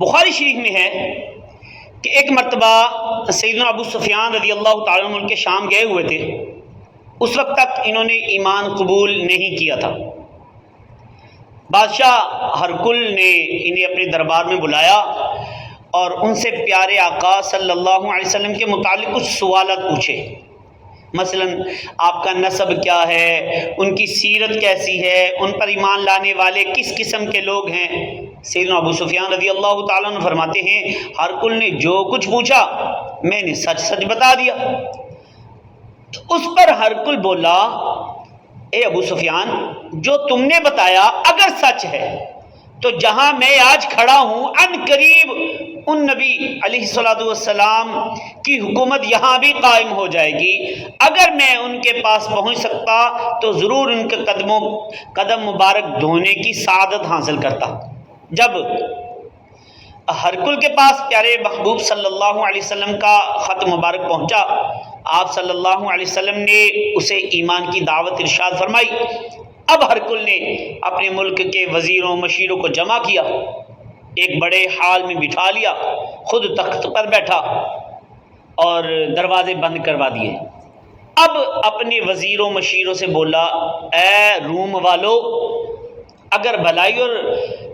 بخاری شریف میں ہے کہ ایک مرتبہ سیدنا ابو سفیان رضی اللہ تعالیٰ عنہ ملک شام گئے ہوئے تھے. اس وقت تک انہوں نے ایمان قبول نہیں کیا تھا. بادشاہ ہرقل نے انہیں اپنے دربار میں بلایا اور ان سے پیارے آقا صلی اللہ علیہ وسلم کے متعلق کچھ سوالات پوچھے. مثلا آپ کا نسب کیا ہے، ان کی سیرت کیسی ہے، ان پر ایمان لانے والے کس قسم کے لوگ ہیں. سیدنا ابو سفیان رضی اللہ تعالیٰ عنہ فرماتے ہیں ہرقل نے جو کچھ پوچھا میں نے سچ سچ بتا دیا. اس پر ہرقل بولا اے ابو سفیان، جو تم نے بتایا اگر سچ ہے تو جہاں میں آج کھڑا ہوں ان قریب ان نبی علیہ الصلوۃ والسلام کی حکومت یہاں بھی قائم ہو جائے گی. اگر میں ان کے پاس پہنچ سکتا تو ضرور ان کے قدم مبارک دھونے کی سعادت حاصل کرتا. جب ہرقل کے پاس پیارے محبوب صلی اللہ علیہ وسلم کا خط مبارک پہنچا، آپ صلی اللہ علیہ وسلم نے اسے ایمان کی دعوت ارشاد فرمائی. اب ہرقل نے اپنے ملک کے وزیروں مشیروں کو جمع کیا، ایک بڑے حال میں بٹھا لیا، خود تخت پر بیٹھا اور دروازے بند کروا دیے. اب اپنے وزیروں مشیروں سے بولا اے روم والو، اگر بھلائی اور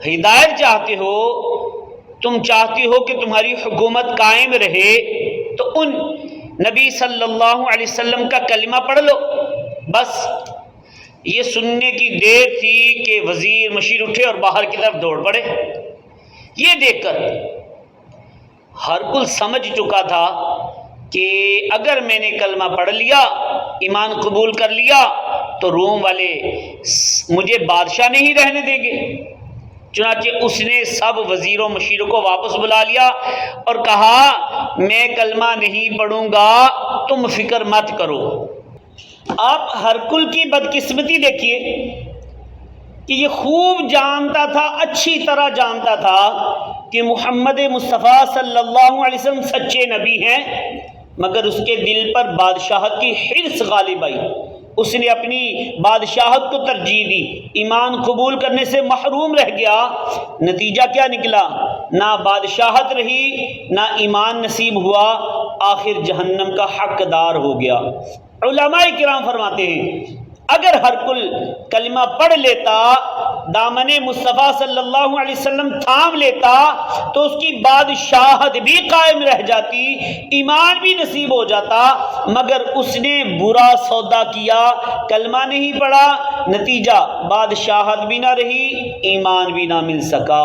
ہدایت چاہتے ہو، تم چاہتے ہو کہ تمہاری حکومت قائم رہے تو ان نبی صلی اللہ علیہ وسلم کا کلمہ پڑھ لو. بس یہ سننے کی دیر تھی کہ وزیر مشیر اٹھے اور باہر کی طرف دوڑ پڑے. یہ دیکھ کر ہرقل سمجھ چکا تھا کہ اگر میں نے کلمہ پڑھ لیا، ایمان قبول کر لیا تو روم والے مجھے بادشاہ نہیں رہنے دیں گے. چنانچہ اس نے سب وزیروں مشیروں کو واپس بلا لیا اور کہا میں کلمہ نہیں پڑھوں گا، تم فکر مت کرو. آپ ہرقل کی بدقسمتی دیکھیے کہ یہ خوب جانتا تھا، اچھی طرح جانتا تھا کہ محمد مصطفیٰ صلی اللہ علیہ وسلم سچے نبی ہیں، مگر اس کے دل پر بادشاہت کی حرص غالب آئی. اس نے اپنی بادشاہت کو ترجیح دی، ایمان قبول کرنے سے محروم رہ گیا. نتیجہ کیا نکلا؟ نہ بادشاہت رہی نہ ایمان نصیب ہوا، آخر جہنم کا حقدار ہو گیا. علماء کرام فرماتے ہیں اگر ہرقل کلمہ پڑھ لیتا، دامن مصطفیٰ صلی اللہ علیہ وسلم تھام لیتا تو اس کی بادشاہت بھی قائم رہ جاتی، ایمان بھی نصیب ہو جاتا. مگر اس نے برا سودا کیا، کلمہ نہیں پڑھا، نتیجہ بادشاہت بھی نہ رہی، ایمان بھی نہ مل سکا.